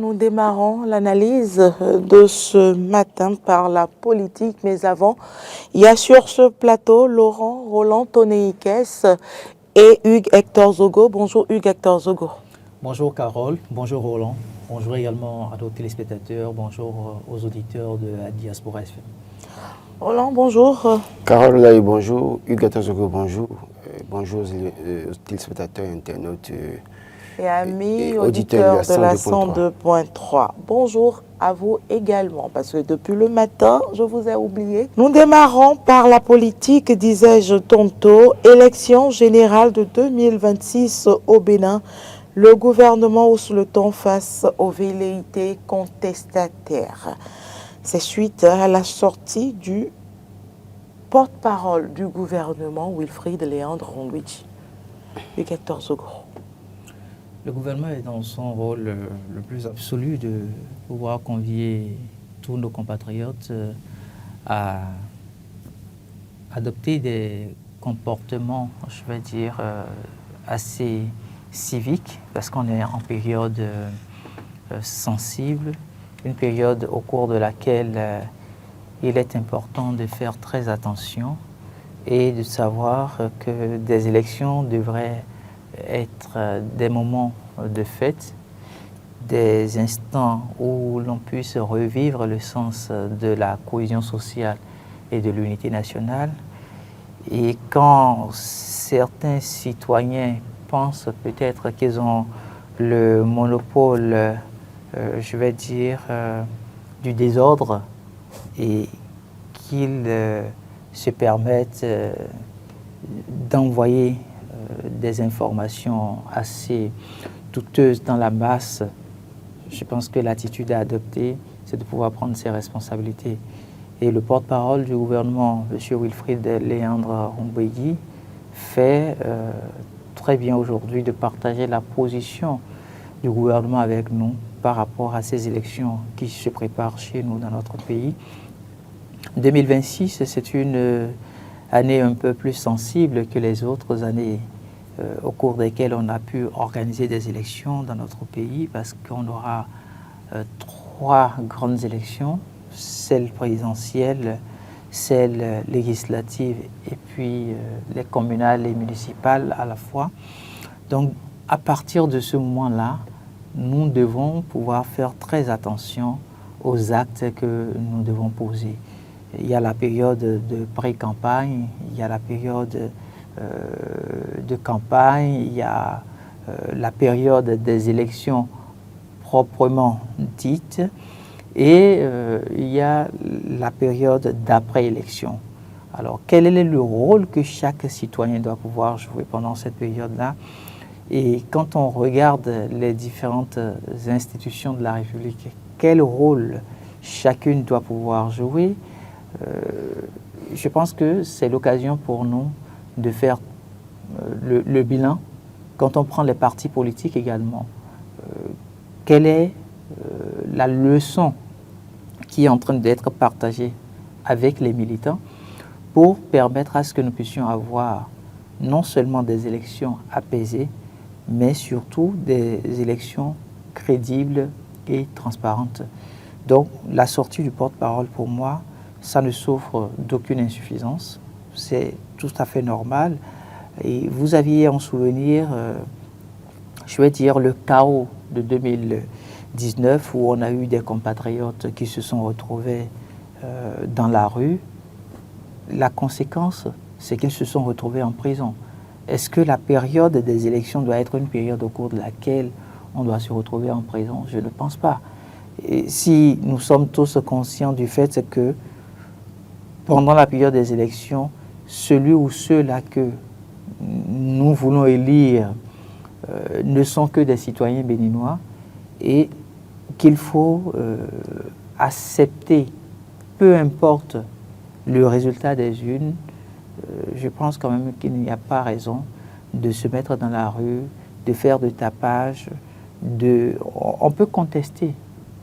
nous démarrons l'analyse de ce matin par la politique. Mais avant, il y a sur ce plateau Laurent Roland Tonéikes et Hugues Hector Zogo. Bonjour Hugues Hector Zogo. Bonjour Carole, bonjour Roland, bonjour également à nos téléspectateurs, bonjour aux auditeurs de la Diaspora FM. Roland, bonjour. Carole Laï, bonjour. Hugues Hector Zogo, bonjour. Bonjour aux téléspectateurs, internautes et amis auditeurs de la 102.3. Bonjour à vous également, parce que depuis le matin, je vous ai oublié. Nous démarrons par la politique, disais-je tantôt. Élection générale de 2026 au Bénin. Le gouvernement hausse le ton face aux velléités contestataires. C'est suite à la sortie du porte-parole du gouvernement, Wilfried Léandre Ronduichi. Hugues Hector Zogo. Le gouvernement est dans son rôle le plus absolu de pouvoir convier tous nos compatriotes à adopter des comportements, je vais dire, assez civiques, parce qu'on est en période sensible, une période au cours de laquelle il est important de faire très attention et de savoir que des élections devraient être des moments de fête, des instants où l'on puisse revivre le sens de la cohésion sociale et de l'unité nationale. Et quand certains citoyens pensent peut-être qu'ils ont le monopole, je vais dire, du désordre et qu'ils se permettent d'envoyer des informations assez douteuses dans la masse, je pense que l'attitude à adopter, c'est de pouvoir prendre ses responsabilités. Et le porte-parole du gouvernement, M. Wilfried Léandre Ronduichi, fait très bien aujourd'hui de partager la position du gouvernement avec nous par rapport à ces élections qui se préparent chez nous dans notre pays. 2026, c'est une année un peu plus sensible que les autres années au cours desquelles on a pu organiser des élections dans notre pays, parce qu'on aura 3 grandes élections, celle présidentielle, celle législative et puis les communales et municipales à la fois. Donc à partir de ce moment-là, nous devons pouvoir faire très attention aux actes que nous devons poser. Il y a la période de pré-campagne, il y a la période de campagne, il y a la période des élections proprement dites et il y a la période d'après-élection. Alors, quel est le rôle que chaque citoyen doit pouvoir jouer pendant cette période-là? Et quand on regarde les différentes institutions de la République, quel rôle chacune doit pouvoir jouer? Je pense que c'est l'occasion pour nous de faire le bilan. Quand on prend les partis politiques également, quelle est la leçon qui est en train d'être partagée avec les militants pour permettre à ce que nous puissions avoir non seulement des élections apaisées, mais surtout des élections crédibles et transparentes. Donc la sortie du porte-parole pour moi, ça ne souffre d'aucune insuffisance, c'est tout à fait normal. Et vous aviez en souvenir, je vais dire, le chaos de 2019 où on a eu des compatriotes qui se sont retrouvés dans la rue. La conséquence, c'est qu'ils se sont retrouvés en prison. Est-ce que la période des élections doit être une période au cours de laquelle on doit se retrouver en prison? Je ne pense pas. Et si nous sommes tous conscients du fait que pendant la période des élections, celui ou ceux-là que nous voulons élire ne sont que des citoyens béninois et qu'il faut accepter, peu importe le résultat des urnes, je pense quand même qu'il n'y a pas raison de se mettre dans la rue, de faire de tapage, on peut contester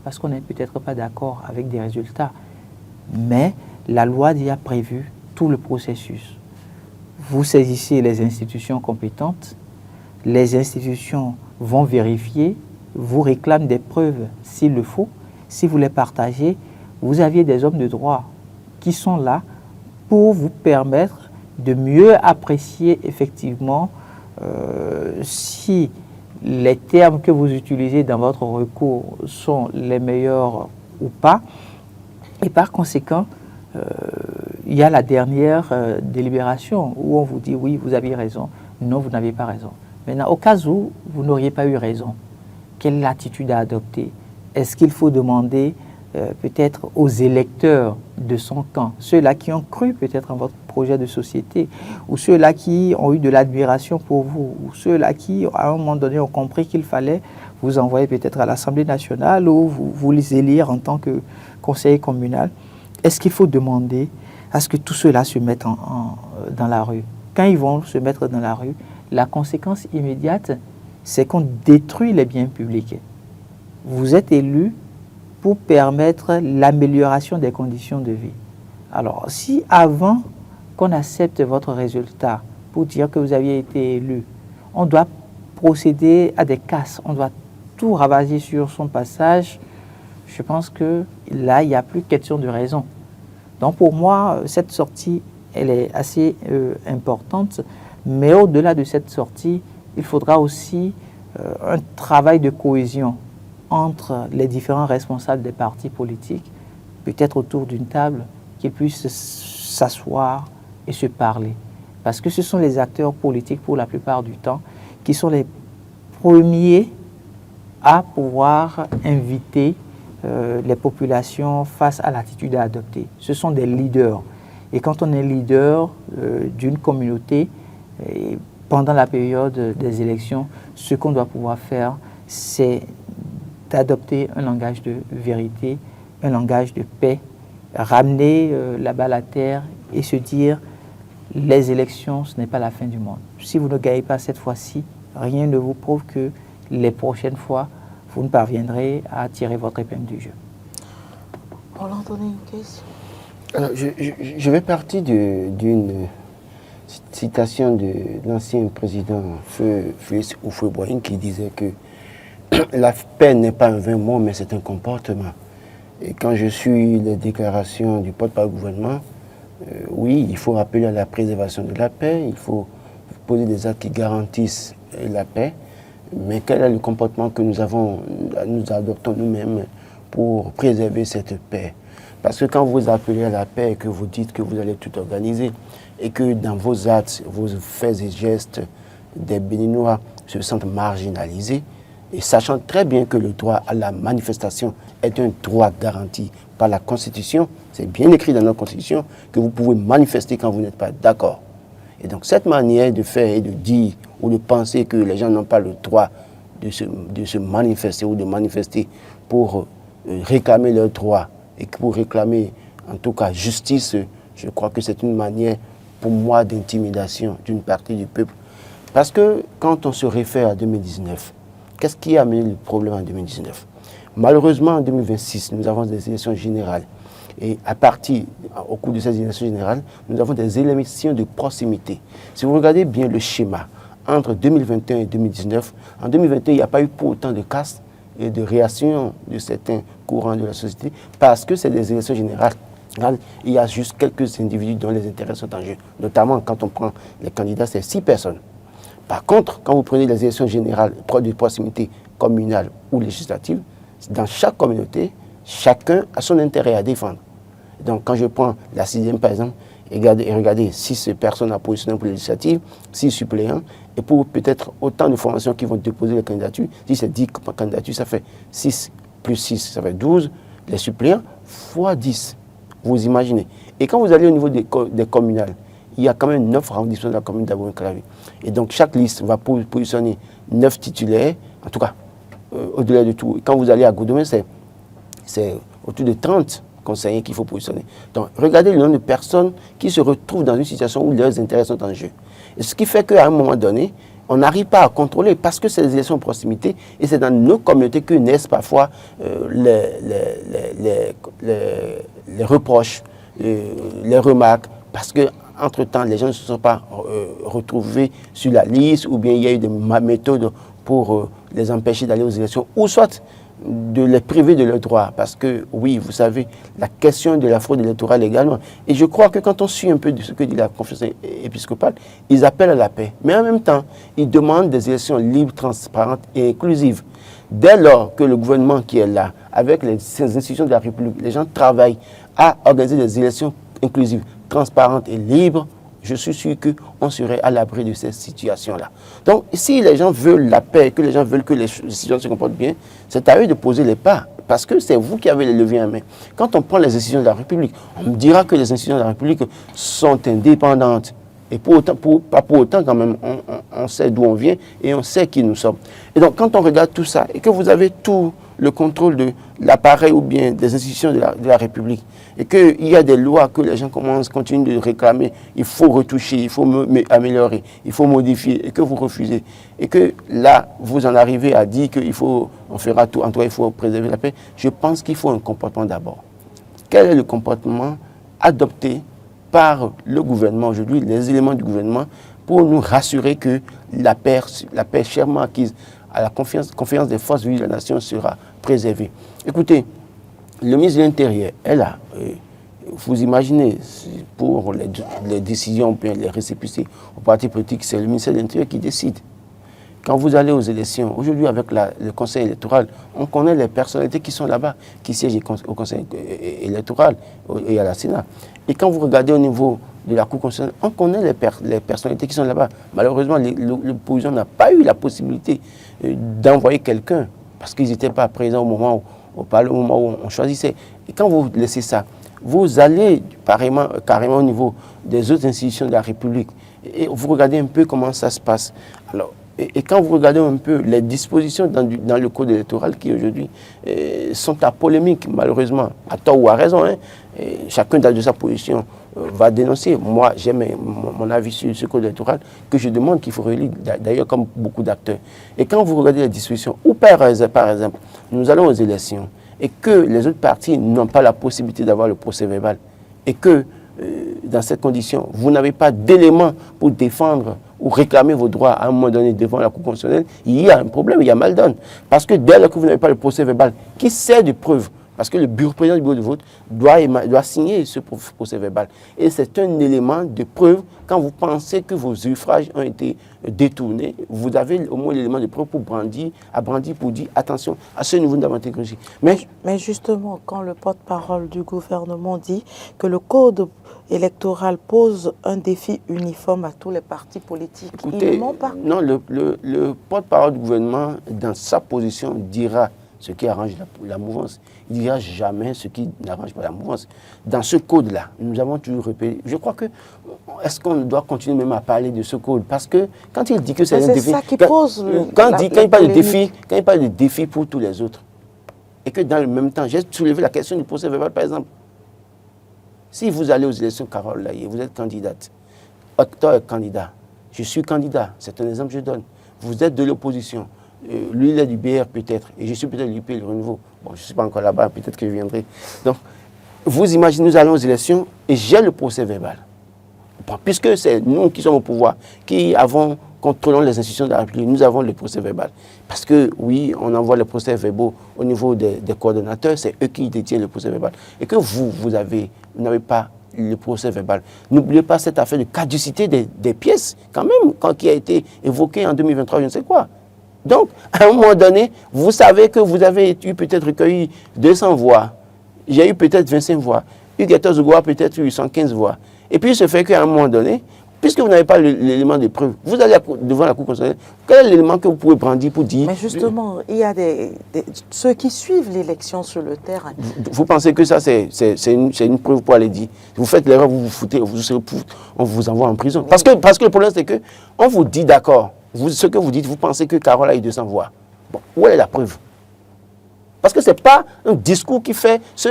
parce qu'on n'est peut-être pas d'accord avec des résultats, mais la loi y a prévu tout le processus. Vous saisissez les institutions compétentes, les institutions vont vérifier vous réclament des preuves s'il le faut. Si vous les partagez, vous aviez des hommes de droit qui sont là pour vous permettre de mieux apprécier effectivement si les termes que vous utilisez dans votre recours sont les meilleurs ou pas. Et par conséquent, il y a la dernière délibération où on vous dit oui, vous aviez raison, non, vous n'avez pas raison. Maintenant, au cas où vous n'auriez pas eu raison, quelle attitude à adopter? Est-ce qu'il faut demander peut-être aux électeurs de son camp, ceux-là qui ont cru peut-être en votre projet de société, ou ceux-là qui ont eu de l'admiration pour vous, ou ceux-là qui, à un moment donné, ont compris qu'il fallait vous envoyer peut-être à l'Assemblée nationale ou vous les élire en tant que conseiller communal, est-ce qu'il faut demander à ce que tous ceux-là se mettent dans la rue? Quand ils vont se mettre dans la rue, la conséquence immédiate, c'est qu'on détruit les biens publics. Vous êtes élu pour permettre l'amélioration des conditions de vie. Alors, si avant qu'on accepte votre résultat pour dire que vous aviez été élu, on doit procéder à des casses, on doit tout ravager sur son passage, je pense que là, il n'y a plus question de raison. Donc pour moi, cette sortie, elle est assez importante, mais au-delà de cette sortie, il faudra aussi un travail de cohésion entre les différents responsables des partis politiques, peut-être autour d'une table, qu'ils puissent s'asseoir et se parler. Parce que ce sont les acteurs politiques, pour la plupart du temps, qui sont les premiers à pouvoir inviter les populations face à l'attitude à adopter. Ce sont des leaders. Et quand on est leader d'une communauté, pendant la période des élections, ce qu'on doit pouvoir faire, c'est d'adopter un langage de vérité, un langage de paix, ramener la balle à terre et se dire les élections, ce n'est pas la fin du monde. Si vous ne gagnez pas cette fois-ci, rien ne vous prouve que les prochaines fois, vous ne parviendrez à tirer votre épingle du jeu. On entendait une question. Alors, je vais partir d'une citation de l'ancien président Félix Houphouët-Boigny qui disait que la paix n'est pas un vain mot, mais c'est un comportement. Et quand je suis les déclarations du porte-parole du gouvernement, oui, il faut appeler à la préservation de la paix, il faut poser des actes qui garantissent la paix, mais quel est le comportement que nous adoptons nous-mêmes pour préserver cette paix? Parce que quand vous appelez à la paix et que vous dites que vous allez tout organiser, et que dans vos actes, vos faits et gestes, des Béninois se sentent marginalisés, et sachant très bien que le droit à la manifestation est un droit garanti par la Constitution, c'est bien écrit dans notre Constitution que vous pouvez manifester quand vous n'êtes pas d'accord. Et donc cette manière de faire et de dire ou de penser que les gens n'ont pas le droit de se manifester ou de manifester pour réclamer leurs droits et pour réclamer en tout cas justice, je crois que c'est une manière pour moi d'intimidation d'une partie du peuple. Parce que quand on se réfère à 2019, qu'est-ce qui a amené le problème en 2019? Malheureusement, en 2026, nous avons des élections générales. Et au cours de ces élections générales, nous avons des élections de proximité. Si vous regardez bien le schéma, entre 2021 et 2019, en 2021, il n'y a pas eu pour autant de casse et de réaction de certains courants de la société, parce que c'est des élections générales. Il y a juste quelques individus dont les intérêts sont en jeu. Notamment, quand on prend les candidats, c'est 6 personnes. Par contre, quand vous prenez les élections générales de proximité communale ou législative, dans chaque communauté, chacun a son intérêt à défendre. Donc, quand je prends la 6e, par exemple, et regardez 6 personnes à positionner pour les législatives, 6 suppléants, et pour peut-être autant de formations qui vont déposer les candidatures, si c'est 10 candidatures, ça fait 6 plus 6, ça fait 12, les suppléants, fois 10. Vous imaginez. Et quand vous allez au niveau des communales, il y a quand même 9 arrondissements de la commune d'Abomey-Calavi. Et donc chaque liste va positionner 9 titulaires, en tout cas, au-delà de tout. Quand vous allez à Goudomé, c'est autour de 30 conseillers qu'il faut positionner. Donc regardez le nombre de personnes qui se retrouvent dans une situation où leurs intérêts sont en jeu. Et ce qui fait qu'à un moment donné, on n'arrive pas à contrôler parce que c'est des élections de proximité et c'est dans nos communautés que naissent parfois les reproches, les remarques, parce que entre-temps, les gens ne se sont pas retrouvés sur la liste ou bien il y a eu des méthodes pour les empêcher d'aller aux élections, ou soit de les priver de leurs droits. Parce que, oui, vous savez, la question de la fraude électorale également. Et je crois que quand on suit un peu de ce que dit la conférence épiscopale, ils appellent à la paix. Mais en même temps, ils demandent des élections libres, transparentes et inclusives. Dès lors que le gouvernement qui est là, avec ces institutions de la République, les gens travaillent à organiser des élections inclusives, transparentes et libres, je suis sûr qu'on serait à l'abri de cette situation-là. Donc, si les gens veulent la paix, que les gens veulent que les décisions se comportent bien, c'est à eux de poser les pas, parce que c'est vous qui avez les leviers en main. Quand on prend les institutions de la République, on me dira que les institutions de la République sont indépendantes. Et pas pour autant, quand même, on sait d'où on vient et on sait qui nous sommes. Et donc, quand on regarde tout ça, et que vous avez tout le contrôle de l'appareil ou bien des institutions de la République, et qu'il y a des lois que les gens continuent de réclamer, il faut retoucher, il faut améliorer, il faut modifier, et que vous refusez, et que là, vous en arrivez à dire qu'il faut, on fera tout, en tout cas, il faut préserver la paix, je pense qu'il faut un comportement d'abord. Quel est le comportement adopté par le gouvernement aujourd'hui, les éléments du gouvernement, pour nous rassurer que la paix chèrement acquise à la confiance des forces vives de la nation sera préservée. Écoutez, le ministre de l'Intérieur est là. Vous imaginez, pour les décisions, bien les récépissés aux partis politiques, c'est le ministère de l'Intérieur qui décide. Quand vous allez aux élections, aujourd'hui avec le conseil électoral, on connaît les personnalités qui sont là-bas, qui siègent au conseil électoral et à la Sénat. Et quand vous regardez au niveau de la Cour constitutionnelle, on connaît les personnalités qui sont là-bas. Malheureusement, l'opposition n'a pas eu la possibilité d'envoyer quelqu'un, parce qu'ils n'étaient pas présents au moment où on choisissait. Et quand vous laissez ça, vous allez carrément au niveau des autres institutions de la République, et vous regardez un peu comment ça se passe. Alors, et quand vous regardez un peu les dispositions dans le code électoral qui aujourd'hui sont à polémique, malheureusement, à tort ou à raison, hein, chacun de sa position va dénoncer. Moi, j'ai mon avis sur ce code électoral que je demande qu'il faut relire, d'ailleurs comme beaucoup d'acteurs. Et quand vous regardez les dispositions, ou par exemple, nous allons aux élections et que les autres partis n'ont pas la possibilité d'avoir le procès verbal et que dans cette condition, vous n'avez pas d'éléments pour défendre ou réclamer vos droits à un moment donné devant la Cour constitutionnelle, il y a un problème, il y a mal donne. Parce que dès lors que vous n'avez pas le procès verbal qui sert de preuve, parce que le président du bureau de vote doit signer ce procès verbal. Et c'est un élément de preuve quand vous pensez que vos suffrages ont été détournés, vous avez au moins l'élément de preuve pour brandir pour dire attention à ce niveau d'intégrité. Mais justement, quand le porte-parole du gouvernement dit que le code électoral pose un défi uniforme à tous les partis politiques, écoutez, il ne ment pas. Non, le porte-parole du gouvernement, dans sa position, dira ce qui arrange la mouvance. Il ne dira jamais ce qui n'arrange pas la mouvance. Dans ce code-là, nous avons toujours répété. Je crois que, est-ce qu'on doit continuer même à parler de ce code? Parce que quand il dit que c'est un défi... C'est ça qui pose quand il parle de défi pour tous les autres, et que dans le même temps, j'ai soulevé la question du procès verbal, par exemple. Si vous allez aux élections, Carole Laye, vous êtes candidate, Octor est candidat, je suis candidat, c'est un exemple que je donne. Vous êtes de l'opposition. Lui, il est du BR peut-être, et je suis peut-être l'UP, le renouveau. Bon, je ne suis pas encore là-bas, peut-être que je viendrai. Donc, vous imaginez, nous allons aux élections et j'ai le procès verbal. Bon, puisque c'est nous qui sommes au pouvoir, qui contrôlons les institutions de la République, nous avons le procès verbal. Parce que, oui, on envoie les procès verbaux au niveau des coordonnateurs, c'est eux qui détiennent le procès verbal. Et que vous n'avez pas le procès verbal. N'oubliez pas cette affaire de caducité des pièces, quand même, qui a été évoquée en 2023, je ne sais quoi. Donc, à un moment donné, vous savez que vous avez eu peut-être recueilli 200 voix. J'ai eu peut-être 25 voix. Hugues Zougou a peut-être eu 115 voix. Et puis, il se fait qu'à un moment donné, puisque vous n'avez pas l'élément de preuve, vous allez devant la Cour constitutionnelle, quel est l'élément que vous pouvez brandir pour dire... Mais justement, il y a ceux qui suivent l'élection sur le terrain. Vous pensez que ça, c'est une preuve pour aller dire. Vous faites l'erreur, vous vous foutez, on vous envoie en prison. Parce que le problème, c'est qu'on vous dit d'accord. Ce que vous dites, vous pensez que Carole a eu 200 voix. Bon, où est la preuve? Parce que ce n'est pas un discours qui fait... Ce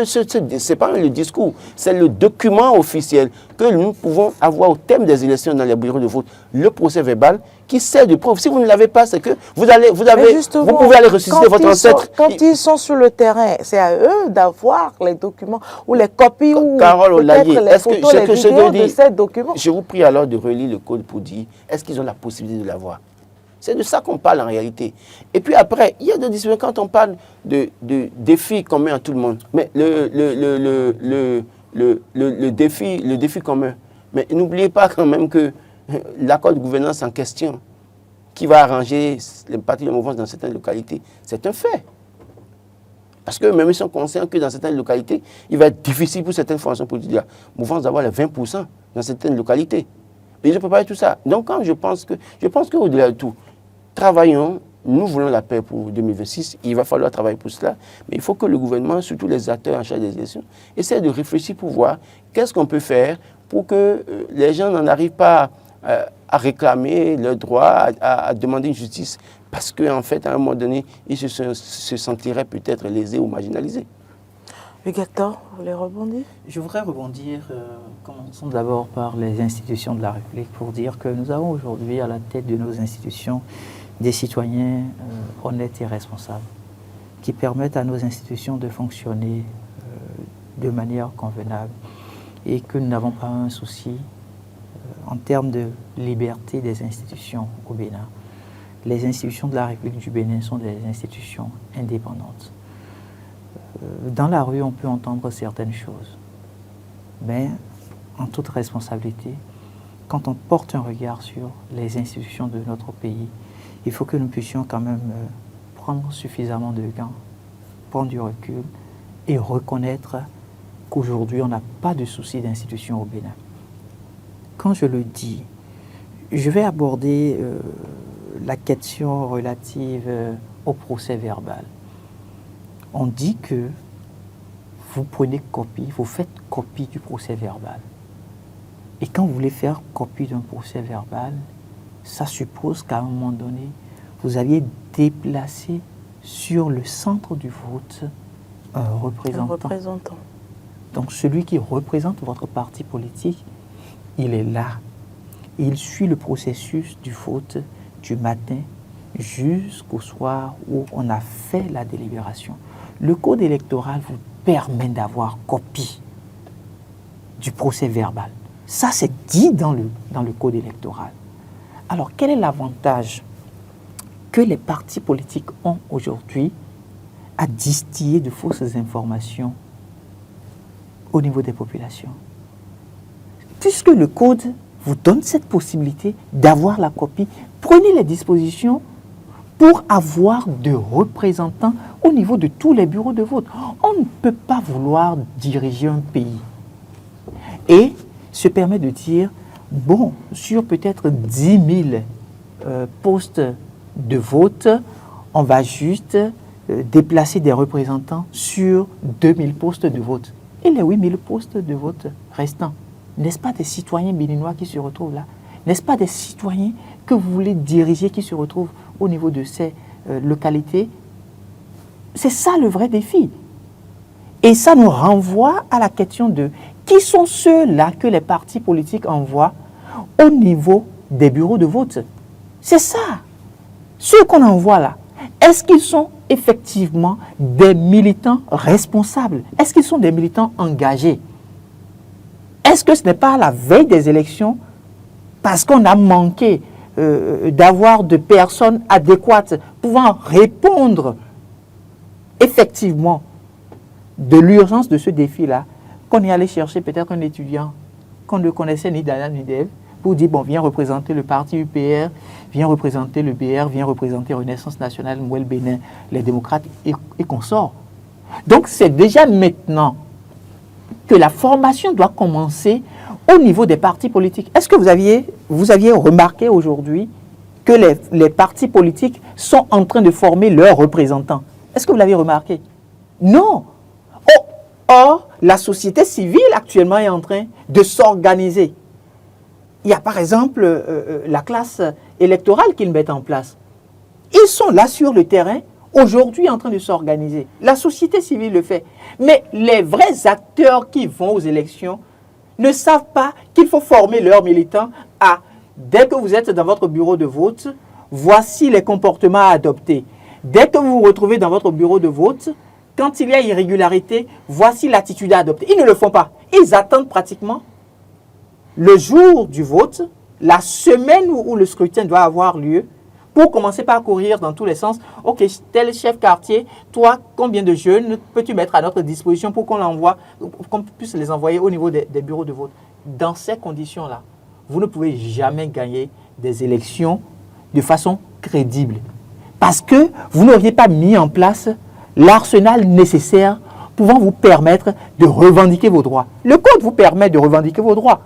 n'est pas le discours, c'est le document officiel que nous pouvons avoir au thème des élections dans les bureaux de vote. Le procès verbal qui sert de preuve. Si vous ne l'avez pas, c'est que vous pouvez aller ressusciter votre ancêtre. Quand ils sont sur le terrain, c'est à eux d'avoir les documents ou les copies ou peut-être les photos, les vidéos de ces documents. Je vous prie alors de relire le code pour dire, est-ce qu'ils ont la possibilité de l'avoir? C'est de ça qu'on parle en réalité. Et puis après, il y a des discussions quand on parle de défis communs à tout le monde. Mais le défi commun. Mais n'oubliez pas quand même que l'accord de gouvernance en question, qui va arranger les partis de mouvance dans certaines localités, c'est un fait. Parce que même ils sont conscients que dans certaines localités, il va être difficile pour certaines formations politiques de la mouvance d'avoir les 20% dans certaines localités. Et je peux pas tout ça. Donc quand je pense qu'au-delà de tout, travaillons, nous voulons la paix pour 2026, il va falloir travailler pour cela, mais il faut que le gouvernement, surtout les acteurs en charge des élections, essaient de réfléchir pour voir qu'est-ce qu'on peut faire pour que les gens n'en arrivent pas à réclamer leurs droits, à demander une justice, parce qu'en fait, à un moment donné, ils se sentiraient peut-être lésés ou marginalisés. Huguetto, vous voulez rebondir? Je voudrais rebondir, commençons d'abord par les institutions de la République pour dire que nous avons aujourd'hui à la tête de nos institutions des citoyens honnêtes et responsables qui permettent à nos institutions de fonctionner de manière convenable et que nous n'avons pas un souci en termes de liberté des institutions au Bénin. Les institutions de la République du Bénin sont des institutions indépendantes. Dans la rue, on peut entendre certaines choses, mais en toute responsabilité, quand on porte un regard sur les institutions de notre pays, il faut que nous puissions quand même prendre suffisamment de gants, prendre du recul et reconnaître qu'aujourd'hui, on n'a pas de souci d'institution au Bénin. Quand je le dis, je vais aborder la question relative au procès verbal. On dit que vous prenez copie, vous faites copie du procès verbal. Et quand vous voulez faire copie d'un procès verbal, ça suppose qu'à un moment donné, vous aviez déplacé sur le centre du vote un représentant. Donc celui qui représente votre parti politique, il est là. Il suit le processus du vote du matin jusqu'au soir où on a fait la délibération. Le code électoral vous permet d'avoir copie du procès verbal. Ça, c'est dit dans le code électoral. Alors, quel est l'avantage que les partis politiques ont aujourd'hui à distiller de fausses informations au niveau des populations? Puisque le code vous donne cette possibilité d'avoir la copie, prenez les dispositions pour avoir de représentants au niveau de tous les bureaux de vote. On ne peut pas vouloir diriger un pays et se permet de dire, bon, sur peut-être 10 000 postes de vote, on va juste déplacer des représentants sur 2000 postes de vote. Et les 8000 postes de vote restants, n'est-ce pas des citoyens béninois qui se retrouvent là? N'est-ce pas des citoyens que vous voulez diriger qui se retrouvent au niveau de ces localités? C'est ça le vrai défi. Et ça nous renvoie à la question de qui sont ceux-là que les partis politiques envoient au niveau des bureaux de vote. C'est ça. Ceux qu'on envoie là, est-ce qu'ils sont effectivement des militants responsables? Est-ce qu'ils sont des militants engagés? Est-ce que ce n'est pas à la veille des élections, parce qu'on a manqué d'avoir de personnes adéquates pouvant répondre effectivement de l'urgence de ce défi-là, qu'on est allé chercher peut-être un étudiant qu'on ne connaissait ni d'Anna ni d'Ève, pour dire, bon, viens représenter le parti UPR, viens représenter le BR, viens représenter Renaissance Nationale, Mouel Bénin, les démocrates et consorts. Donc c'est déjà maintenant que la formation doit commencer au niveau des partis politiques. Est-ce que vous aviez remarqué aujourd'hui que les partis politiques sont en train de former leurs représentants? Est-ce que vous l'avez remarqué? Non. Or, la société civile actuellement est en train de s'organiser. Il y a par exemple la classe électorale qu'ils mettent en place. Ils sont là sur le terrain, aujourd'hui en train de s'organiser. La société civile le fait. Mais les vrais acteurs qui vont aux élections ne savent pas qu'il faut former leurs militants à, dès que vous êtes dans votre bureau de vote, voici les comportements à adopter. Dès que vous vous retrouvez dans votre bureau de vote, quand il y a irrégularité, voici l'attitude à adopter. Ils ne le font pas. Ils attendent pratiquement le jour du vote, la semaine où le scrutin doit avoir lieu, pour commencer par courir dans tous les sens. Ok, tel chef quartier, toi, combien de jeunes peux-tu mettre à notre disposition pour qu'on puisse les envoyer au niveau des bureaux de vote? Dans ces conditions-là, vous ne pouvez jamais gagner des élections de façon crédible. Parce que vous n'auriez pas mis en place l'arsenal nécessaire pouvant vous permettre de revendiquer vos droits. Le code vous permet de revendiquer vos droits.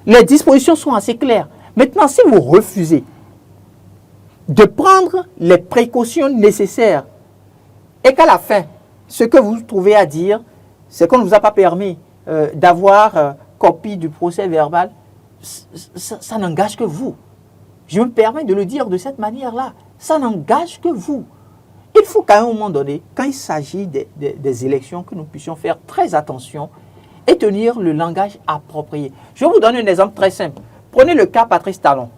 Les dispositions sont assez claires. Maintenant, si vous refusez de prendre les précautions nécessaires et qu'à la fin, ce que vous trouvez à dire, c'est qu'on ne vous a pas permis d'avoir copie du procès verbal, ça n'engage que vous. Je me permets de le dire de cette manière-là. Ça n'engage que vous. Il faut qu'à un moment donné, quand il s'agit des élections, que nous puissions faire très attention et tenir le langage approprié. Je vais vous donner un exemple très simple. Prenez le cas Patrice Talon.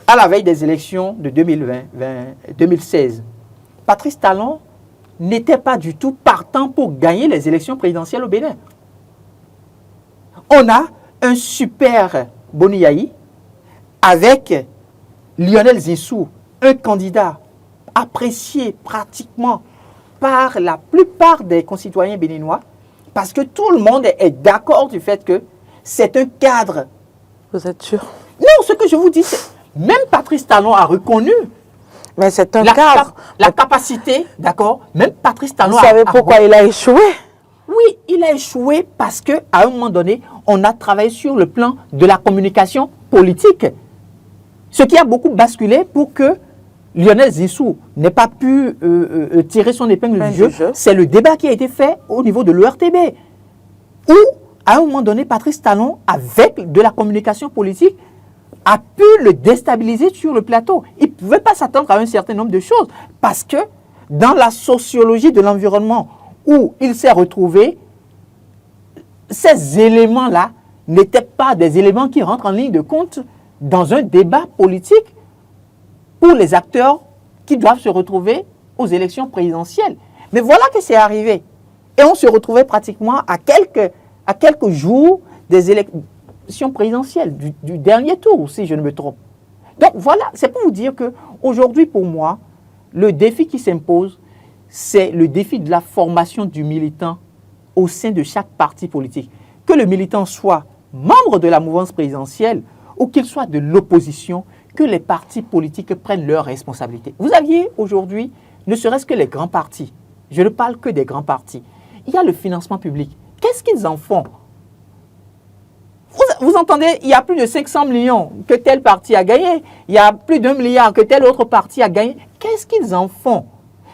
À la veille des élections de 2016, Patrice Talon n'était pas du tout partant pour gagner les élections présidentielles au Bénin. On a un super Boniaï avec Lionel Zinsou, un candidat apprécié pratiquement par la plupart des concitoyens béninois, parce que tout le monde est d'accord du fait que c'est un cadre. Vous êtes sûr? Non, ce que je vous dis, c'est même Patrice Talon a reconnu. Mais c'est un cadre. La capacité, d'accord? Même Patrice Talon Vous savez pourquoi il a échoué? Oui, il a échoué parce qu'à un moment donné, on a travaillé sur le plan de la communication politique. Ce qui a beaucoup basculé pour que Lionel Zinsou n'ait pas pu tirer son épingle du jeu. C'est le débat qui a été fait au niveau de l'ERTB. Où, à un moment donné, Patrice Talon, avec de la communication politique, a pu le déstabiliser sur le plateau. Il ne pouvait pas s'attendre à un certain nombre de choses parce que dans la sociologie de l'environnement où il s'est retrouvé, ces éléments-là n'étaient pas des éléments qui rentrent en ligne de compte dans un débat politique pour les acteurs qui doivent se retrouver aux élections présidentielles. Mais voilà que c'est arrivé. Et on se retrouvait pratiquement à quelques jours des élections présidentielles, du dernier tour, si je ne me trompe. Donc voilà, c'est pour vous dire qu'aujourd'hui, pour moi, le défi qui s'impose, c'est le défi de la formation du militant au sein de chaque parti politique. Que le militant soit membre de la mouvance présidentielle ou qu'il soit de l'opposition, que les partis politiques prennent leurs responsabilités. Vous aviez aujourd'hui, ne serait-ce que les grands partis, je ne parle que des grands partis, il y a le financement public. Qu'est-ce qu'ils en font? Vous entendez, il y a plus de 500 millions que tel parti a gagné, il y a plus d'1 milliard que tel autre parti a gagné. Qu'est-ce qu'ils en font?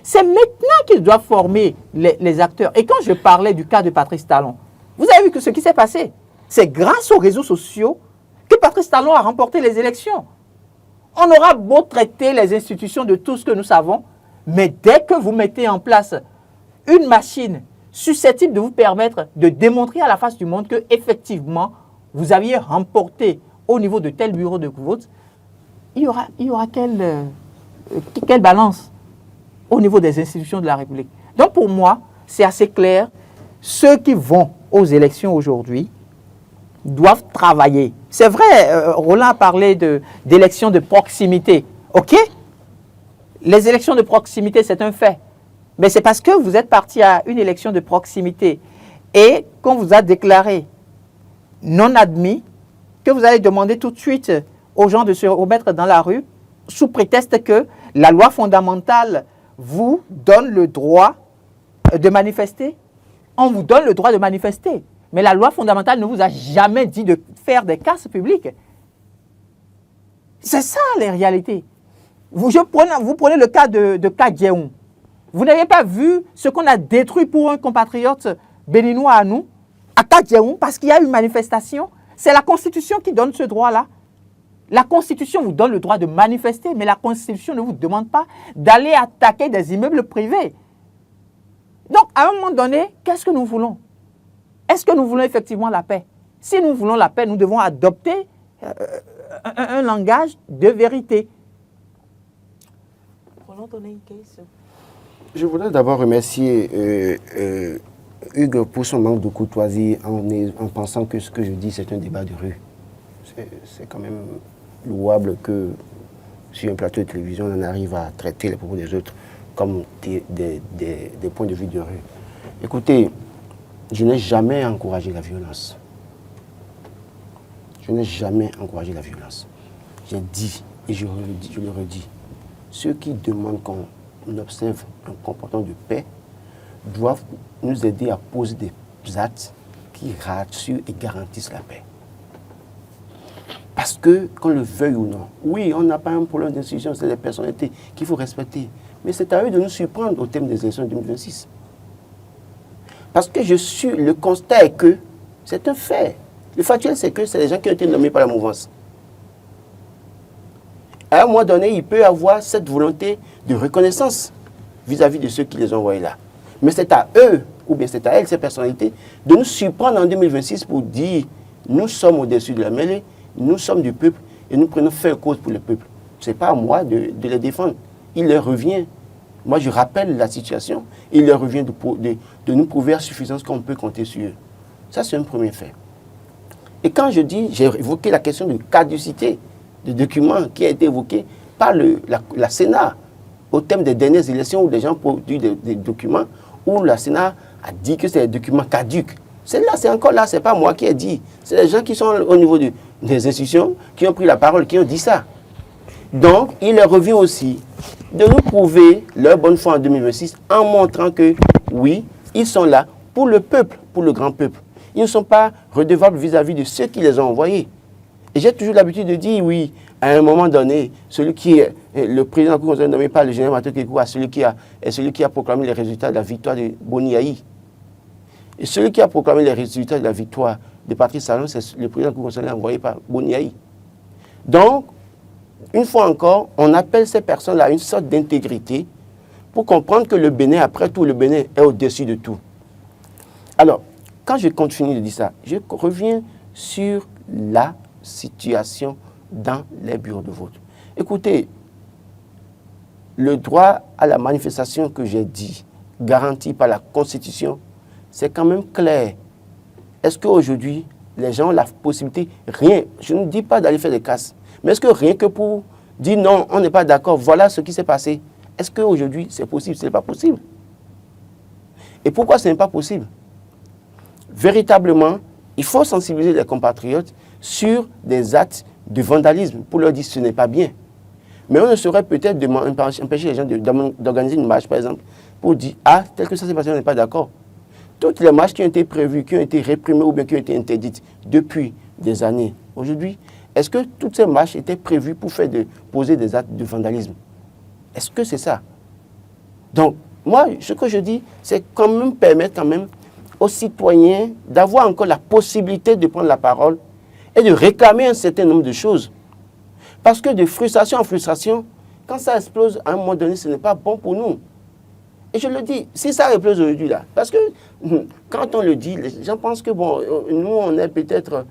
C'est maintenant qu'ils doivent former les acteurs. Et quand je parlais du cas de Patrice Talon, vous avez vu que ce qui s'est passé, c'est grâce aux réseaux sociaux que Patrice Talon a remporté les élections. On aura beau traiter les institutions de tout ce que nous savons, mais dès que vous mettez en place une machine susceptible de vous permettre de démontrer à la face du monde que effectivement vous aviez remporté au niveau de tel bureau de vote, il y aura quelle balance au niveau des institutions de la République. Donc pour moi, c'est assez clair. Ceux qui vont aux élections aujourd'hui doivent travailler. C'est vrai, Roland a parlé d'élections de proximité. OK? Les élections de proximité, c'est un fait. Mais c'est parce que vous êtes parti à une élection de proximité et qu'on vous a déclaré non admis, que vous allez demander tout de suite aux gens de se remettre dans la rue sous prétexte que la loi fondamentale vous donne le droit de manifester. On vous donne le droit de manifester. Mais la loi fondamentale ne vous a jamais dit de faire des casses publiques. C'est ça les réalités. Vous prenez le cas de Kadjeoun. Vous n'avez pas vu ce qu'on a détruit pour un compatriote béninois à nous, à Kadjeoun, parce qu'il y a eu une manifestation. C'est la Constitution qui donne ce droit-là. La Constitution vous donne le droit de manifester, mais la Constitution ne vous demande pas d'aller attaquer des immeubles privés. Donc, à un moment donné, qu'est-ce que nous voulons? Est-ce que nous voulons effectivement la paix? Si nous voulons la paix, nous devons adopter un langage de vérité. Je voudrais d'abord remercier Hugues pour son manque de courtoisie en pensant que ce que je dis, c'est un débat de rue. C'est quand même louable que sur un plateau de télévision, on en arrive à traiter les propos des autres comme des points de vue de rue. Écoutez, je n'ai jamais encouragé la violence. Je n'ai jamais encouragé la violence. J'ai dit, et je le redis, ceux qui demandent qu'on observe un comportement de paix doivent nous aider à poser des actes qui rassurent et garantissent la paix. Parce que, qu'on le veuille ou non, oui, on n'a pas un problème d'institution, c'est les personnalités qu'il faut respecter. Mais c'est à eux de nous surprendre au thème des élections de 2026. Parce que le constat est que c'est un fait. Le factuel, c'est que c'est les gens qui ont été nommés par la mouvance. À un moment donné, il peut avoir cette volonté de reconnaissance vis-à-vis de ceux qui les ont envoyés là. Mais c'est à eux, ou bien c'est à elles, ces personnalités, de nous surprendre en 2026 pour dire nous sommes au-dessus de la mêlée, nous sommes du peuple et nous prenons fait cause pour le peuple. Ce n'est pas à moi de les défendre. Il leur revient. Moi, je rappelle la situation. Il leur revient de nous prouver à suffisance qu'on peut compter sur eux. Ça, c'est un premier fait. Et quand je dis, j'ai évoqué la question de caducité des documents qui a été évoqué par la Sénat au thème des dernières élections où les gens produisent des documents où la Sénat a dit que c'est des documents caducs. Celle-là, c'est encore là, ce n'est pas moi qui ai dit. C'est les gens qui sont au niveau des institutions qui ont pris la parole, qui ont dit ça. Donc, il leur revient aussi de nous prouver leur bonne foi en 2026 en montrant que, oui, ils sont là pour le peuple, pour le grand peuple. Ils ne sont pas redevables vis-à-vis de ceux qui les ont envoyés. Et j'ai toujours l'habitude de dire, oui, à un moment donné, celui qui est le président du conseil nommé par le général Mato Kekou est celui qui a proclamé les résultats de la victoire de Boni Yayi. Et celui qui a proclamé les résultats de la victoire de Patrice Talon, c'est le président du conseil envoyé par Boni Yayi. Donc, une fois encore, on appelle ces personnes-là à une sorte d'intégrité pour comprendre que le Bénin, après tout, le Bénin est au-dessus de tout. Alors, quand je continue de dire ça, je reviens sur la situation dans les bureaux de vote. Écoutez, le droit à la manifestation que j'ai dit, garanti par la Constitution, c'est quand même clair. Est-ce qu'aujourd'hui, les gens ont la possibilité, rien, je ne dis pas d'aller faire des casses, mais est-ce que rien que pour dire non, on n'est pas d'accord, voilà ce qui s'est passé, est-ce qu'aujourd'hui c'est possible? Ce n'est pas possible. Et pourquoi ce n'est pas possible? Véritablement, il faut sensibiliser les compatriotes sur des actes de vandalisme pour leur dire que ce n'est pas bien. Mais on ne saurait peut-être empêcher les gens d'organiser une marche, par exemple, pour dire « Ah, tel que ça s'est passé, on n'est pas d'accord ». Toutes les marches qui ont été prévues, qui ont été réprimées ou bien qui ont été interdites depuis des années, aujourd'hui, est-ce que toutes ces marches étaient prévues pour poser des actes de vandalisme? Est-ce que c'est ça? Donc, moi, ce que je dis, c'est quand même permettre quand même aux citoyens d'avoir encore la possibilité de prendre la parole et de réclamer un certain nombre de choses. Parce que de frustration en frustration, quand ça explose à un moment donné, ce n'est pas bon pour nous. Et je le dis, si ça explose aujourd'hui là, parce que quand on le dit, les gens pensent que bon, nous on est peut-être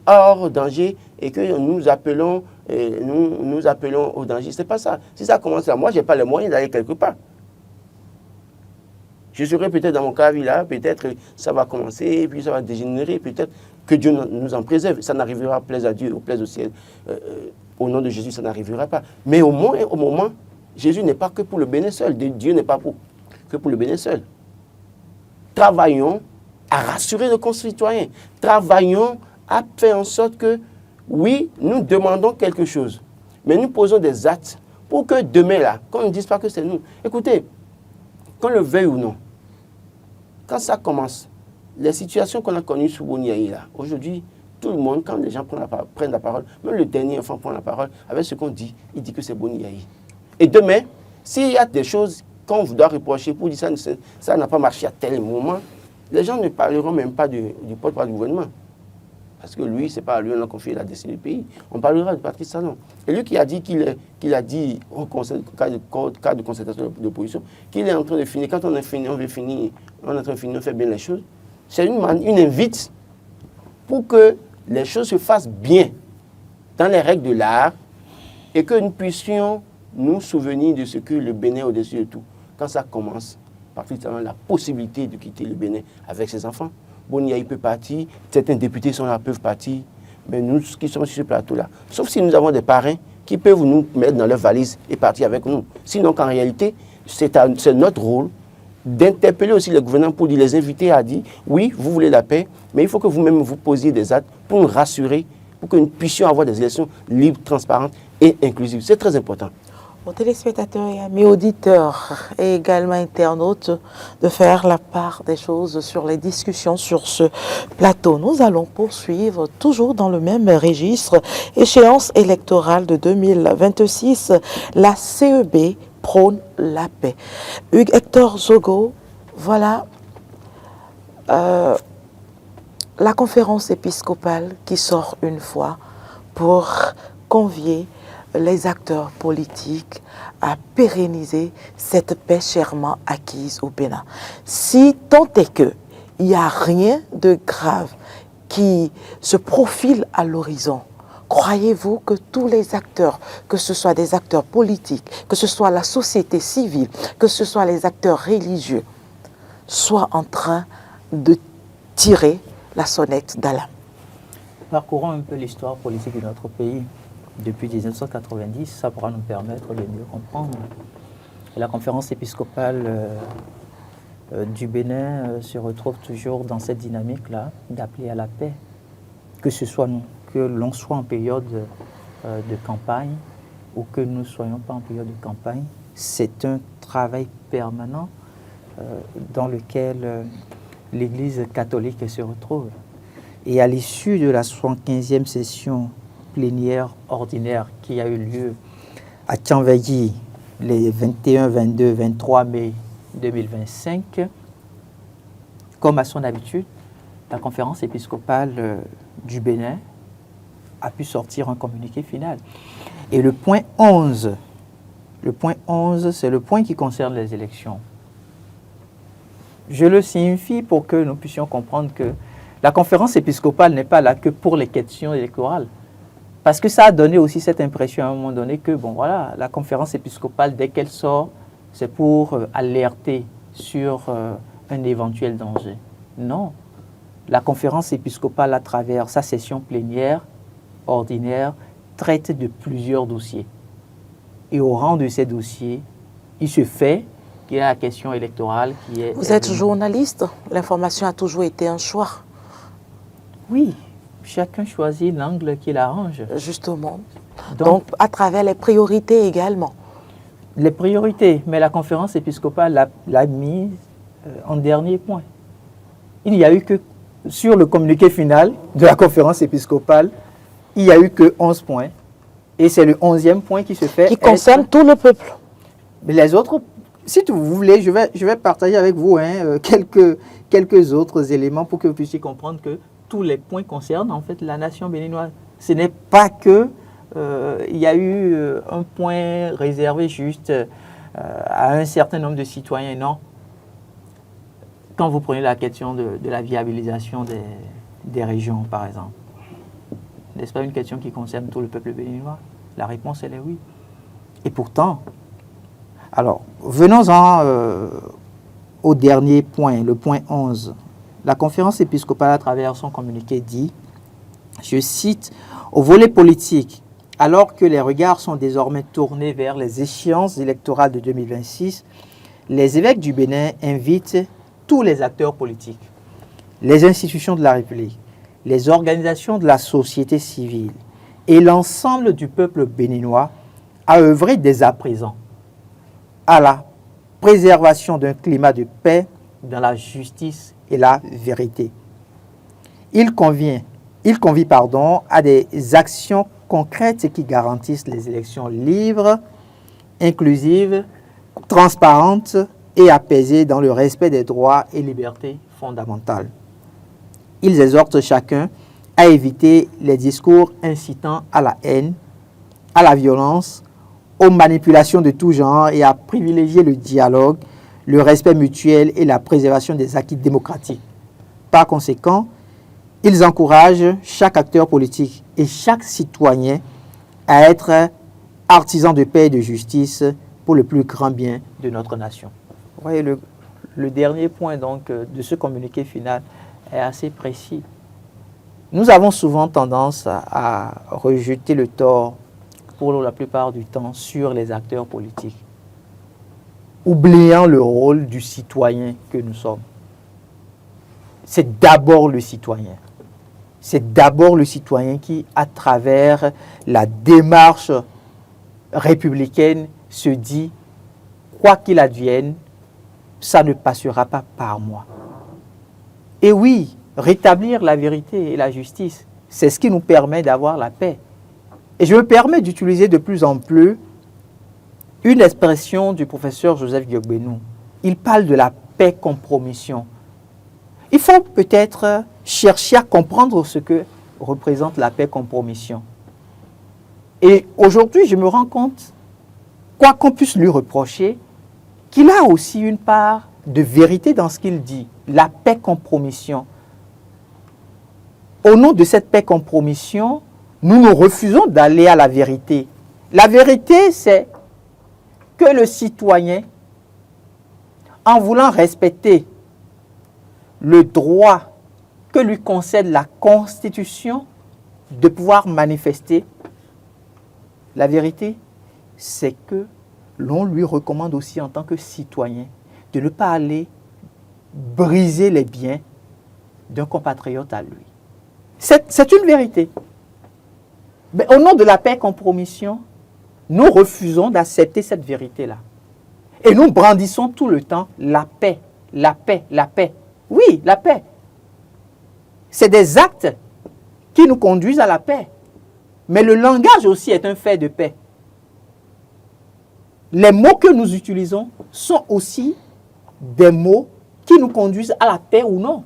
hors danger et que nous appelons au danger. C'est pas ça. Si ça commence là, moi j'ai pas les moyens d'aller quelque part. Je serai peut-être dans mon cas là, peut-être ça va commencer, puis ça va dégénérer, peut-être que Dieu nous en préserve. Ça n'arrivera, plaise à Dieu ou plaise au ciel. Au nom de Jésus, ça n'arrivera pas. Mais au moins, au moment, Jésus n'est pas que pour le Bénin seul. Dieu n'est pas que pour le Bénin seul. Travaillons à rassurer nos concitoyens. Travaillons à faire en sorte que, oui, nous demandons quelque chose, mais nous posons des actes pour que demain, là, qu'on ne dise pas que c'est nous. Écoutez, qu'on le veuille ou non, quand ça commence, les situations qu'on a connues sous Boni Yayi, là, aujourd'hui, tout le monde, quand les gens prennent la parole, même le dernier enfant prend la parole, avec ce qu'on dit, il dit que c'est Boni Yayi. Et demain, s'il y a des choses qu'on doit reprocher pour dire ça n'a pas marché à tel moment, les gens ne parleront même pas du porte-parole du gouvernement. Parce que lui, c'est pas à lui qu'on a confié la destinée du pays. On parlera de Patrice Talon. Et lui qui a dit qu'il a dit au cadre de concertation d'opposition, qu'il est en train de finir. Quand on est fini, on veut finir, on est en train de finir, on fait bien les choses. C'est une invite pour que les choses se fassent bien dans les règles de l'art et que nous puissions nous souvenir de ce que le Bénin est au-dessus de tout. Quand ça commence, Patrice Talon a la possibilité de quitter le Bénin avec ses enfants. Boni Yayi peut partir, certains députés sont là, peuvent partir, mais nous qui sommes sur ce plateau-là, sauf si nous avons des parrains qui peuvent nous mettre dans leur valise et partir avec nous. Sinon qu'en réalité, c'est notre rôle d'interpeller aussi les gouvernants pour les inviter à dire, oui, vous voulez la paix, mais il faut que vous-même vous posiez des actes pour nous rassurer, pour que nous puissions avoir des élections libres, transparentes et inclusives. C'est très important. Aux téléspectateurs et amis auditeurs et également internautes de faire la part des choses sur les discussions sur ce plateau. Nous allons poursuivre toujours dans le même registre. Échéance électorale de 2026, la CEB prône la paix. Hugues Hector Zogo, voilà la conférence épiscopale qui sort une fois pour convier les acteurs politiques à pérenniser cette paix chèrement acquise au Bénin. Si tant est qu'il n'y a rien de grave qui se profile à l'horizon, croyez-vous que tous les acteurs, que ce soit des acteurs politiques, que ce soit la société civile, que ce soit les acteurs religieux, soient en train de tirer la sonnette d'alarme? Parcourons un peu l'histoire politique de notre pays. Depuis 1990, ça pourra nous permettre de mieux comprendre. La conférence épiscopale du Bénin se retrouve toujours dans cette dynamique-là d'appeler à la paix, que l'on soit en période de campagne ou que nous ne soyons pas en période de campagne. C'est un travail permanent dans lequel l'Église catholique se retrouve. Et à l'issue de la 75e session plénière ordinaire qui a eu lieu à Tianvegui les 21, 22, 23 mai 2025, comme à son habitude, la conférence épiscopale du Bénin a pu sortir un communiqué final. Et le point 11, c'est le point qui concerne les élections. Je le signifie pour que nous puissions comprendre que la conférence épiscopale n'est pas là que pour les questions électorales. Parce que ça a donné aussi cette impression à un moment donné que, bon voilà, la conférence épiscopale, dès qu'elle sort, c'est pour alerter sur un éventuel danger. Non. La conférence épiscopale, à travers sa session plénière ordinaire, traite de plusieurs dossiers. Et au rang de ces dossiers, il se fait qu'il y a la question électorale qui est... Vous êtes journaliste, l'information a toujours été un choix. Oui. Chacun choisit l'angle qui l'arrange. Justement. Donc, à travers les priorités également. Les priorités, mais la conférence épiscopale l'a mise en dernier point. Il n'y a eu que, sur le communiqué final de la conférence épiscopale, il n'y a eu que 11 points. Et c'est le 11e point qui se fait... Qui concerne tout le peuple. Mais les autres, si vous voulez, je vais partager avec vous quelques autres éléments pour que vous puissiez comprendre que tous les points concernent en fait la nation béninoise. Ce n'est pas que il y a eu un point réservé juste à un certain nombre de citoyens, non. Quand vous prenez la question de la viabilisation des régions, par exemple, n'est-ce pas une question qui concerne tout le peuple béninois? La réponse, elle est oui. Et pourtant, alors, venons-en au dernier point, le point 11. La conférence épiscopale, à travers son communiqué, dit, je cite, « Au volet politique, alors que les regards sont désormais tournés vers les échéances électorales de 2026, les évêques du Bénin invitent tous les acteurs politiques, les institutions de la République, les organisations de la société civile et l'ensemble du peuple béninois à œuvrer dès à présent à la préservation d'un climat de paix dans la justice et la vérité. Il convie à des actions concrètes qui garantissent les élections libres, inclusives, transparentes et apaisées dans le respect des droits et libertés fondamentales. Ils exhortent chacun à éviter les discours incitant à la haine, à la violence, aux manipulations de tout genre et à privilégier le dialogue, le respect mutuel et la préservation des acquis démocratiques. Par conséquent, ils encouragent chaque acteur politique et chaque citoyen à être artisan de paix et de justice pour le plus grand bien de notre nation. Vous voyez, le dernier point donc, de ce communiqué final est assez précis. Nous avons souvent tendance à rejeter le tort pour la plupart du temps sur les acteurs politiques, oubliant le rôle du citoyen que nous sommes. C'est d'abord le citoyen. C'est d'abord le citoyen qui, à travers la démarche républicaine, se dit, quoi qu'il advienne, ça ne passera pas par moi. Et oui, rétablir la vérité et la justice, c'est ce qui nous permet d'avoir la paix. Et je me permets d'utiliser de plus en plus une expression du professeur Joseph Diogbenou. Il parle de la paix-compromission. Il faut peut-être chercher à comprendre ce que représente la paix-compromission. Et aujourd'hui, je me rends compte, quoi qu'on puisse lui reprocher, qu'il a aussi une part de vérité dans ce qu'il dit. La paix-compromission. Au nom de cette paix-compromission, nous refusons d'aller à la vérité. La vérité, c'est que le citoyen, en voulant respecter le droit que lui concède la Constitution de pouvoir manifester, la vérité, c'est que l'on lui recommande aussi en tant que citoyen de ne pas aller briser les biens d'un compatriote à lui. C'est une vérité. Mais au nom de la paix-compromission, nous refusons d'accepter cette vérité-là. Et nous brandissons tout le temps la paix, la paix, la paix. Oui, la paix. C'est des actes qui nous conduisent à la paix. Mais le langage aussi est un fait de paix. Les mots que nous utilisons sont aussi des mots qui nous conduisent à la paix ou non.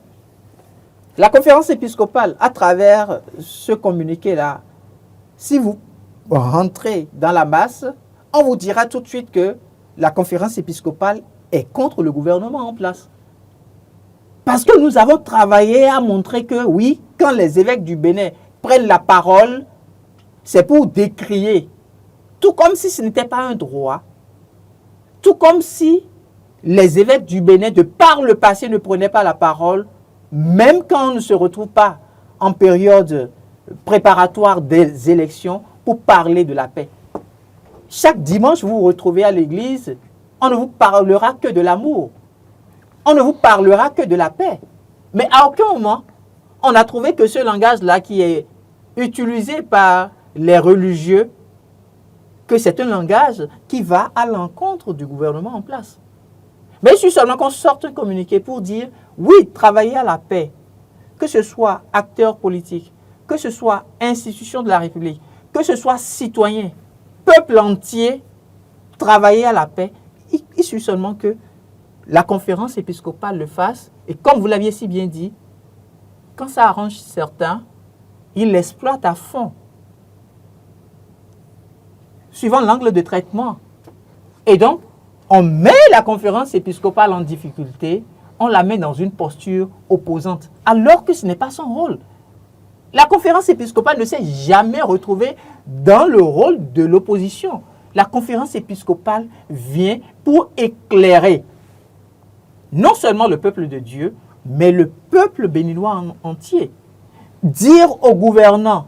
La conférence épiscopale, à travers ce communiqué-là, si vous rentrez dans la masse, on vous dira tout de suite que la conférence épiscopale est contre le gouvernement en place. Parce que nous avons travaillé à montrer que oui, quand les évêques du Bénin prennent la parole, c'est pour décrier. Tout comme si ce n'était pas un droit. Tout comme si les évêques du Bénin, de par le passé, ne prenaient pas la parole, même quand on ne se retrouve pas en période préparatoire des élections pour parler de la paix. Chaque dimanche, vous vous retrouvez à l'église, on ne vous parlera que de l'amour. On ne vous parlera que de la paix. Mais à aucun moment, on a trouvé que ce langage-là qui est utilisé par les religieux, que c'est un langage qui va à l'encontre du gouvernement en place. Mais il suffit seulement qu'on sorte un communiqué pour dire, oui, travailler à la paix, que ce soit acteurs politiques, que ce soit institutions de la République, que ce soit citoyens, peuple entier, travailler à la paix, il suffit seulement que la conférence épiscopale le fasse. Et comme vous l'aviez si bien dit, quand ça arrange certains, ils l'exploitent à fond, suivant l'angle de traitement. Et donc, on met la conférence épiscopale en difficulté, on la met dans une posture opposante, alors que ce n'est pas son rôle. La conférence épiscopale ne s'est jamais retrouvée dans le rôle de l'opposition. La conférence épiscopale vient pour éclairer non seulement le peuple de Dieu, mais le peuple béninois entier. Dire aux gouvernants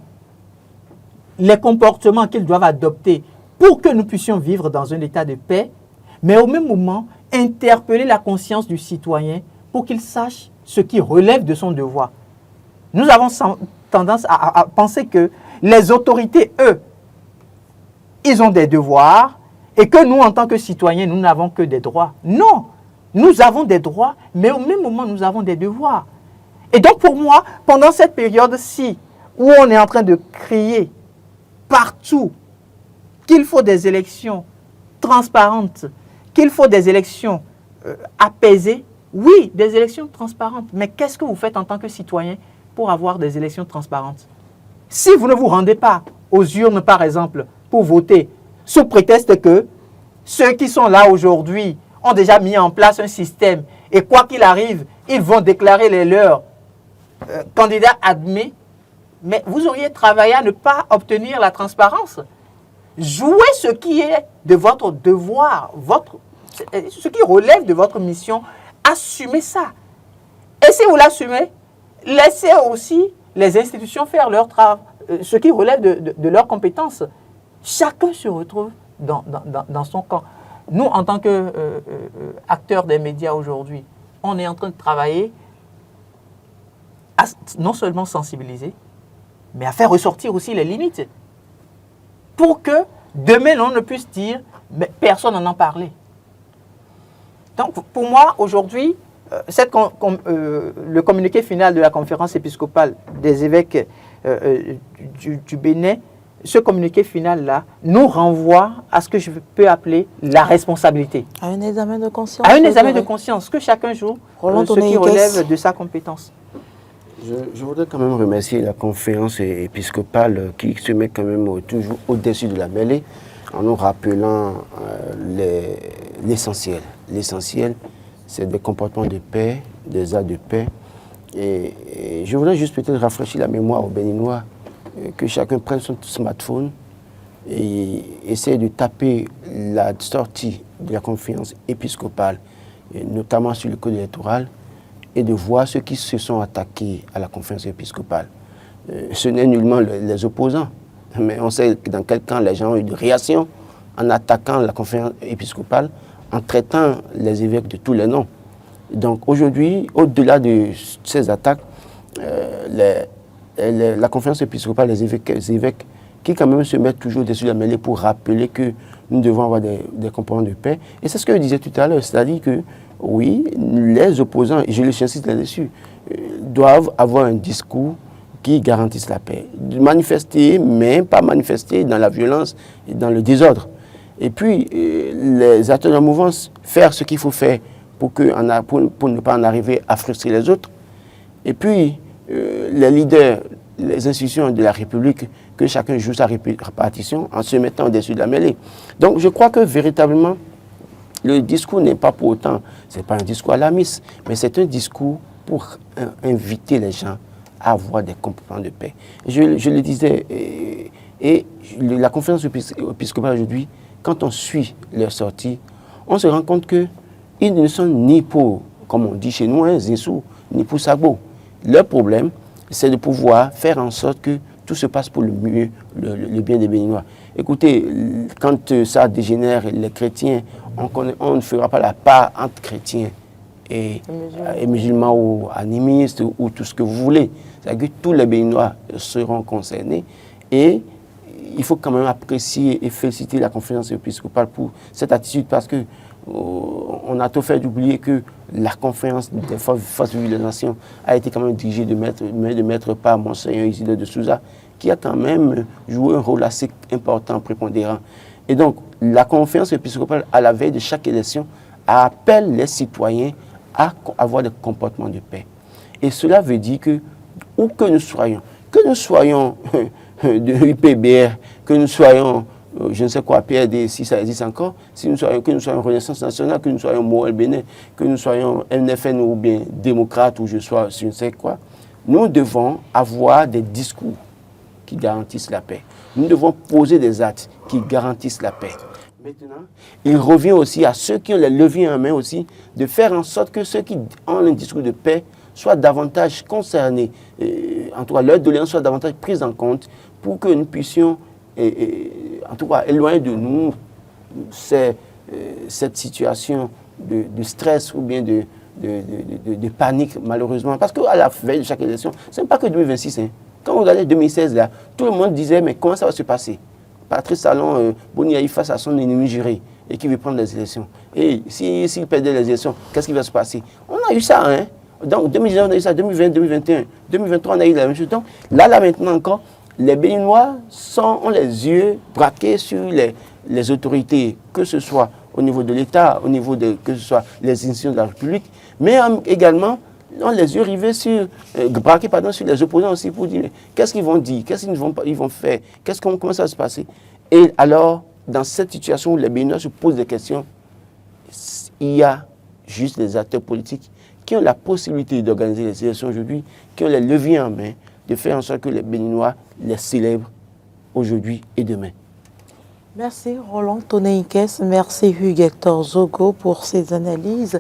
les comportements qu'ils doivent adopter pour que nous puissions vivre dans un état de paix, mais au même moment, interpeller la conscience du citoyen pour qu'il sache ce qui relève de son devoir. Nous avons tendance à penser que les autorités, eux, ils ont des devoirs et que nous, en tant que citoyens, nous n'avons que des droits. Non, nous avons des droits, mais au même moment, nous avons des devoirs. Et donc, pour moi, pendant cette période-ci, où on est en train de crier partout qu'il faut des élections transparentes, qu'il faut des élections apaisées, oui, des élections transparentes. Mais qu'est-ce que vous faites en tant que citoyen pour avoir des élections transparentes? Si vous ne vous rendez pas aux urnes, par exemple, pour voter, sous prétexte que ceux qui sont là aujourd'hui ont déjà mis en place un système et quoi qu'il arrive, ils vont déclarer les leurs candidats admis, mais vous auriez travaillé à ne pas obtenir la transparence. Jouez ce qui est de votre devoir, ce qui relève de votre mission, assumez ça. Et si vous l'assumez, laissez aussi les institutions faire leur travail, ce qui relève de leurs compétences. chacun se retrouve dans son camp. Nous, en tant qu'acteurs des médias aujourd'hui, on est en train de travailler à non seulement sensibiliser, mais à faire ressortir aussi les limites. Pour que demain, on ne puisse dire, mais personne n'en a parlé. Donc, pour moi, aujourd'hui, le communiqué final de la conférence épiscopale des évêques du Bénin, ce communiqué final-là nous renvoie à ce que je peux appeler la responsabilité. À un examen de conscience. À un examen de conscience, que chacun joue ce qui relève de sa compétence. Je voudrais quand même remercier la conférence épiscopale qui se met quand même toujours au-dessus de la mêlée en nous rappelant l'essentiel. L'essentiel, c'est des comportements de paix, des actes de paix. Et je voudrais juste peut-être rafraîchir la mémoire aux Béninois, que chacun prenne son smartphone et essaie de taper la sortie de la conférence épiscopale, notamment sur le code électoral, et de voir ceux qui se sont attaqués à la conférence épiscopale. Ce n'est nullement les opposants, mais on sait que dans quel camp les gens ont eu de réaction en attaquant la conférence épiscopale, en traitant les évêques de tous les noms. Donc aujourd'hui, au-delà de ces attaques, la conférence épiscopale, les évêques qui quand même se mettent toujours dessus la mêlée pour rappeler que nous devons avoir des comportements de paix. Et c'est ce que je disais tout à l'heure, c'est-à-dire que oui, les opposants, et je les insiste là-dessus, doivent avoir un discours qui garantisse la paix. Manifester, mais pas manifester dans la violence et dans le désordre. Et puis, les acteurs de la mouvance, faire ce qu'il faut faire pour ne pas en arriver à frustrer les autres. Et puis, les leaders, les institutions de la République, que chacun joue sa répartition en se mettant au-dessus de la mêlée. Donc, je crois que véritablement, le discours n'est pas pour autant, ce n'est pas un discours à la messe, mais c'est un discours pour inviter les gens à avoir des comportements de paix. Je le disais, et la conférence épiscopale aujourd'hui, quand on suit leur sortie, on se rend compte qu'ils ne sont ni pour, comme on dit chez nous, Zessou, ni pour Sagbo. Leur problème, c'est de pouvoir faire en sorte que tout se passe pour le mieux, le bien des Béninois. Écoutez, quand ça dégénère, les chrétiens, on ne fera pas la part entre chrétiens et musulmans ou animistes ou tout ce que vous voulez. C'est-à-dire que tous les Béninois seront concernés et il faut quand même apprécier et féliciter la conférence épiscopale pour cette attitude parce que on a tout fait d'oublier que la conférence des forces vives de la nation a été quand même dirigée de maître par Monseigneur Isidore de Souza, qui a quand même joué un rôle assez important, prépondérant. Et donc, la conférence épiscopale, à la veille de chaque élection, appelle les citoyens à avoir des comportements de paix. Et cela veut dire que, où que nous soyons de UPBR, que nous soyons je ne sais quoi, PRD, si ça existe encore, que nous soyons Renaissance nationale, que nous soyons Moël Bénin, que nous soyons MNFN ou bien démocrate ou je ne sais quoi, nous devons avoir des discours qui garantissent la paix. Nous devons poser des actes qui garantissent la paix. Maintenant, il revient aussi à ceux qui ont les leviers en main aussi de faire en sorte que ceux qui ont un discours de paix soient davantage concernés, en tout cas leur doléance soit davantage prise en compte pour que nous puissions en tout cas, éloigner de nous cette situation de stress ou bien de panique, malheureusement. Parce qu'à la veille de chaque élection, ce n'est pas que 2026. Hein. Quand on regardait 2016, là, tout le monde disait, mais comment ça va se passer? Patrice Talon, Boniaï face à son ennemi juré et qui veut prendre les élections. Et s'il perdait les élections, qu'est-ce qui va se passer? On a eu ça, hein? Donc, 2019, on a eu ça, 2020, 2021, 2023, on a eu la même chose. Donc, là maintenant encore, les Béninois ont les yeux braqués sur les autorités, que ce soit au niveau de l'État, que ce soit les institutions de la République, mais également ont les yeux rivés braqués sur les opposants aussi pour dire qu'est-ce qu'ils vont dire, qu'est-ce qu'ils vont faire, comment ça va se passer. Et alors, dans cette situation où les Béninois se posent des questions, il y a juste les acteurs politiques qui ont la possibilité d'organiser les élections aujourd'hui, qui ont les leviers en main, de faire en sorte que les Béninois les célèbrent aujourd'hui et demain. Merci Roland Tonei-Ikes, merci Hugues Hector Zogo pour ces analyses.